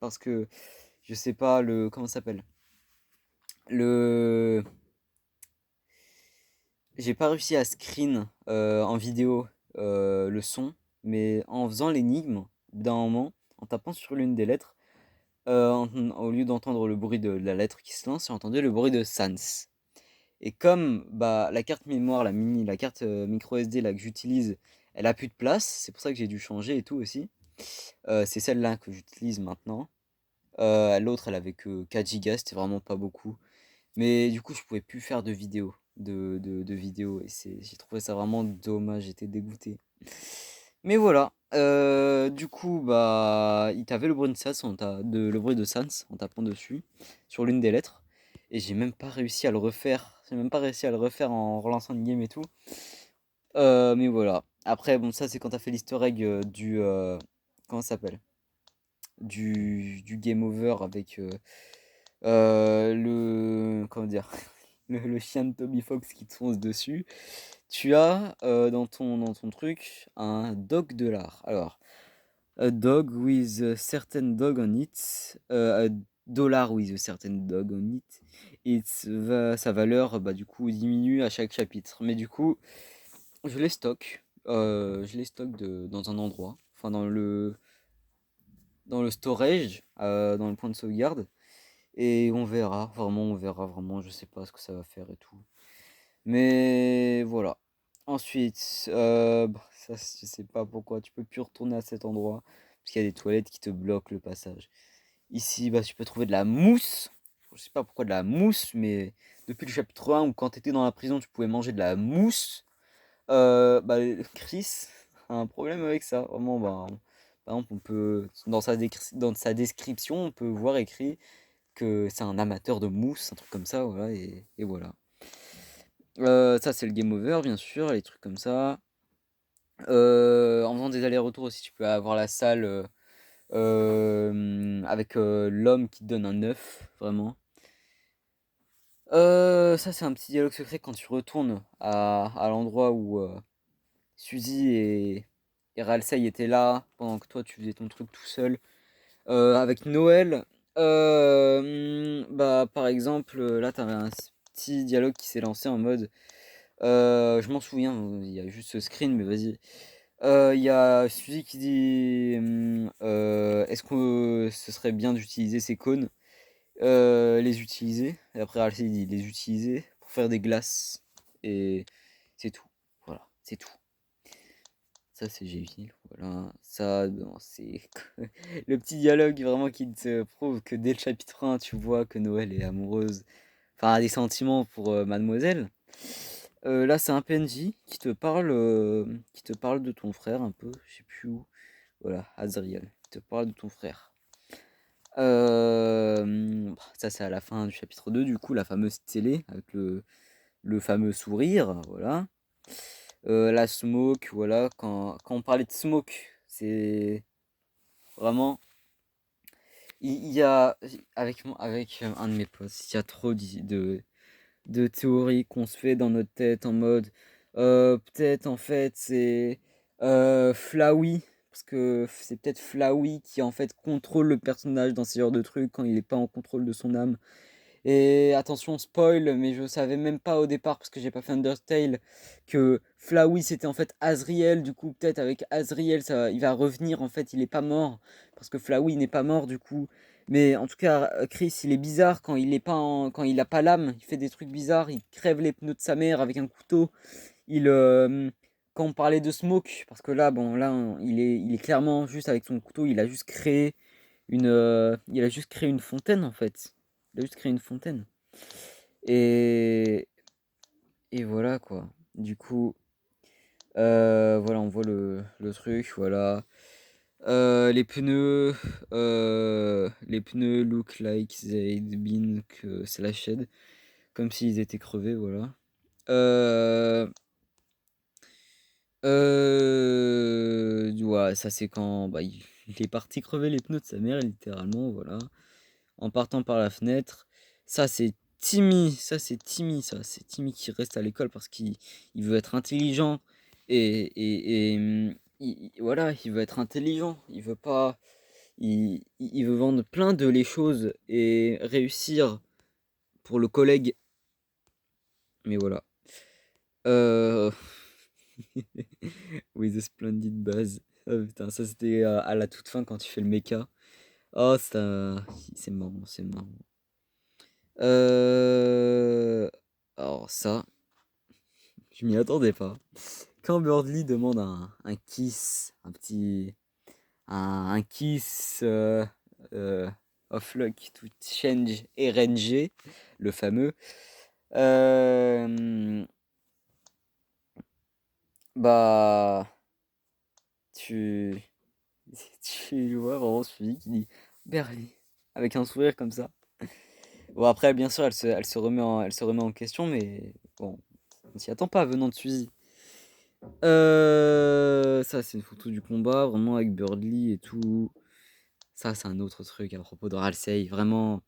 parce que je sais pas le comment ça s'appelle. Le J'ai pas réussi à screen en vidéo le son, mais en faisant l'énigme, d'un moment, en tapant sur l'une des lettres, au lieu d'entendre le bruit de la lettre qui se lance, j'ai entendu le bruit de Sans. Et comme bah, la carte mémoire, la carte micro SD là, que j'utilise, elle a plus de place, c'est pour ça que j'ai dû changer et tout aussi. C'est celle-là que j'utilise maintenant. L'autre, elle avait que 4 Go, c'était vraiment pas beaucoup. Mais du coup, je pouvais plus faire de vidéos, de vidéos, et j'ai trouvé ça vraiment dommage, j'étais dégoûté. Mais voilà, du coup, bah, il t'avait le bruit de Sans, le bruit de Sans en tapant dessus, sur l'une des lettres, et j'ai même pas réussi à le refaire, j'ai même pas réussi à le refaire en relançant une game et tout. Mais voilà. Après, bon, ça, c'est quand t'as fait l'easter egg comment ça s'appelle? Du game over avec comment dire? Le chien de Toby Fox qui te fonce dessus. Tu as dans ton truc un dog de l'art. Alors, a dog with a certain dog on it, a dollar with a certain dog on it. Sa valeur, bah, du coup, diminue à chaque chapitre. Mais du coup, je les stocke dans un endroit, enfin dans le storage, dans le point de sauvegarde. Et on verra vraiment, je sais pas ce que ça va faire et tout. Mais voilà. Ensuite, bah, ça, je sais pas pourquoi, tu peux plus retourner à cet endroit, parce qu'il y a des toilettes qui te bloquent le passage. Ici, bah, tu peux trouver de la mousse. Je sais pas pourquoi de la mousse, mais depuis le chapitre 1, où quand tu étais dans la prison, tu pouvais manger de la mousse, bah, Chris a un problème avec ça. Vraiment, bah, par exemple, dans sa description, on peut voir écrit que c'est un amateur de mousse, un truc comme ça, voilà, et voilà. Ça, c'est le game over, bien sûr, les trucs comme ça. En faisant des allers-retours aussi, tu peux avoir la salle avec l'homme qui te donne un œuf, vraiment. Ça, c'est un petit dialogue secret quand tu retournes à l'endroit où Suzy et Ralsei étaient là pendant que toi tu faisais ton truc tout seul. Avec Noël, bah, par exemple, là, t'avais un petit dialogue qui s'est lancé en mode. Je m'en souviens, il y a juste ce screen, mais vas-y. Il y a Suzy qui dit est-ce que ce serait bien d'utiliser ces cônes? Les utiliser. Et après, Alcide dit les utiliser pour faire des glaces. Et c'est tout. Voilà, c'est tout. Ça, c'est G-Ville. Voilà. Ça, non, c'est le petit dialogue vraiment qui te prouve que dès le chapitre 1, tu vois que Noël est amoureuse. Enfin, a des sentiments pour Mademoiselle. Là, c'est un PNJ qui te parle de ton frère un peu, je sais plus où. Voilà, Azriel, qui te parle de ton frère. Ça, c'est à la fin du chapitre 2 du coup, la fameuse télé avec le fameux sourire, voilà. La smoke, voilà, quand on parlait de smoke, c'est vraiment. Il y a, avec un de mes potes, il y a trop de théories qu'on se fait dans notre tête en mode peut-être en fait c'est Flowey, parce que c'est peut-être Flowey qui en fait contrôle le personnage dans ce genre de trucs quand il n'est pas en contrôle de son âme. Et attention spoil, mais je savais même pas au départ parce que j'ai pas fait Undertale que Flowey c'était en fait Azriel. Du coup peut-être avec Azriel ça il va revenir, en fait il est pas mort parce que Flowey n'est pas mort du coup. Mais en tout cas Chris il est bizarre quand il est pas quand il a pas l'âme, il fait des trucs bizarres, il crève les pneus de sa mère avec un couteau. Il Quand on parlait de Smoke, parce que là bon là il est clairement juste avec son couteau, il a juste créé une fontaine en fait. Il a juste créé une fontaine. Et, et voilà quoi. Du coup, voilà, on voit le truc, voilà. Les pneus look like they'd been slashed, comme s'ils étaient crevés, voilà. Euh, ouais, ça c'est quand bah, il est parti crever les pneus de sa mère, littéralement, voilà. En partant par la fenêtre. Ça c'est Timmy qui reste à l'école parce qu'il veut être intelligent et voilà, il veut être intelligent, il veut pas il veut vendre plein de les choses et réussir pour le collègue. Mais voilà. Euh... With a splendid buzz. Oh, putain, ça c'était à la toute fin quand tu fais le mecha. Oh, c'est marrant, c'est marrant. Euh... Alors ça, je m'y attendais pas. Quand Birdly demande un kiss, un kiss euh, of luck to change RNG, le fameux, euh, bah, tu, tu vois vraiment celui qui dit Berly, avec un sourire comme ça. Bon, après, bien sûr, elle se remet en question, mais bon, on s'y attend pas venant de Suzy. Ça, c'est une photo du combat, vraiment avec Birdly et tout. Ça, c'est un autre truc à propos de Ralsei, vraiment.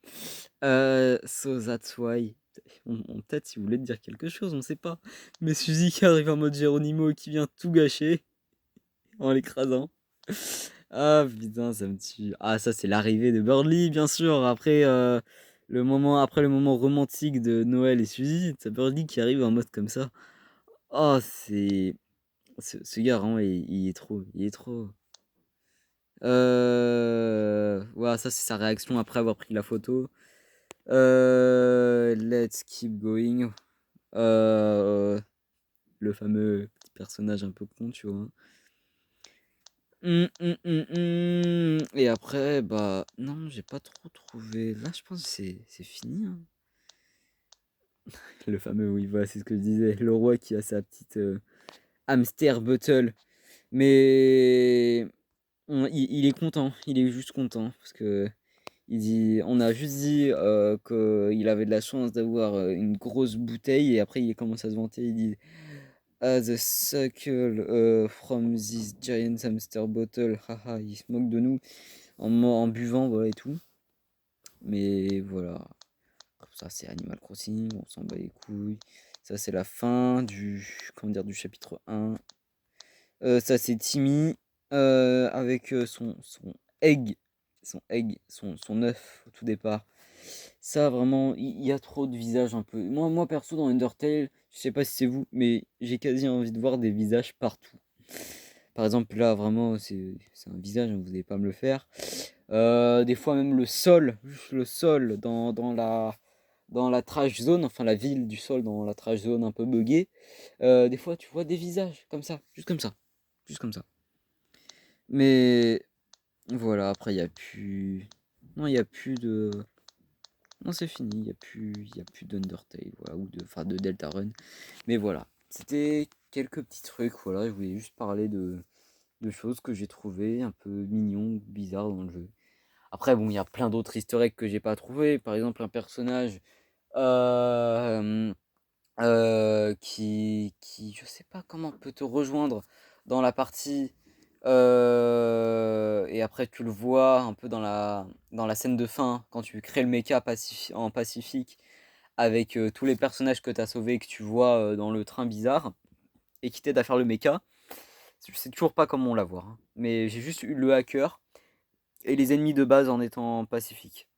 So that's why. Peut-être il voulait te dire quelque chose, on sait pas. Mais Suzy qui arrive en mode Geronimo et qui vient tout gâcher en l'écrasant. Ah putain, ça me tue. Ah, ça, c'est l'arrivée de Birdly, bien sûr. Après le moment romantique de Noël et Suzy, c'est Birdly qui arrive en mode comme ça. Oh, c'est. Ce gars, vraiment, il est trop. Il est trop. Voilà, ça, c'est sa réaction après avoir pris la photo. Let's keep going. Le fameux petit personnage un peu con, tu vois. Et après, bah, non, j'ai pas trop trouvé. Là, je pense que c'est fini, hein. Le fameux, oui, voilà, c'est ce que je disais. Le roi qui a sa petite hamster bottle. Mais il est content, il est juste content. Parce que on a juste dit qu'il avait de la chance d'avoir une grosse bouteille. Et après, il commence à se vanter. Il dit the suckle from this giant hamster bottle. Haha, il se moque de nous en buvant, voilà, et tout. Mais voilà. Ça, c'est Animal Crossing, on s'en bat les couilles. Ça, c'est la fin comment dire, du chapitre 1. Ça, c'est Timmy avec egg, son œuf au tout départ. Ça, vraiment, il y a trop de visages un peu. Moi, perso, dans Undertale, je sais pas si c'est vous, mais j'ai quasi envie de voir des visages partout. Par exemple, là, vraiment, c'est un visage, hein, vous n'allez pas me le faire. Des fois, même juste le sol dans la trash zone, enfin la ville du sol dans la trash zone un peu buggée. Des fois, tu vois des visages comme ça, juste comme ça, juste comme ça. Mais voilà, après, il n'y a plus. Non, il n'y a plus de. Non, c'est fini, il y a plus d'Undertale, voilà, enfin de Deltarune. Mais voilà, c'était quelques petits trucs, voilà, je voulais juste parler de choses que j'ai trouvées un peu mignons, bizarres dans le jeu. Après, bon, il y a plein d'autres easter eggs que j'ai pas trouvé. Par exemple, un personnage euh, je sais pas comment peut te rejoindre dans la partie. Et après, tu le vois un peu dans la scène de fin, quand tu crées le mecha en Pacifique, avec tous les personnages que tu as sauvés et que tu vois dans le train bizarre, et qui t'aident à faire le mecha. Je sais toujours pas comment la voir, hein. Mais j'ai juste eu le hacker et les ennemis de base en étant Pacifique.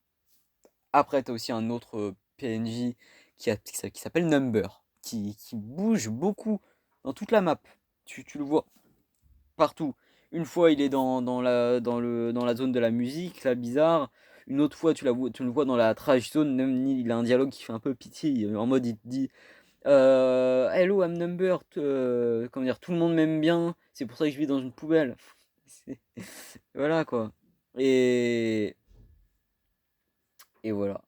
Après, tu as aussi un autre PNJ qui s'appelle Number, qui bouge beaucoup dans toute la map. Tu le vois partout. Une fois, il est dans la zone de la musique, là, bizarre. Une autre fois, tu le vois dans la trash zone. Même, il a un dialogue qui fait un peu pitié. En mode, il te dit Hello, I'm Number. Comment dire, tout le monde m'aime bien. C'est pour ça que je vis dans une poubelle. Voilà, quoi. Et, et voilà.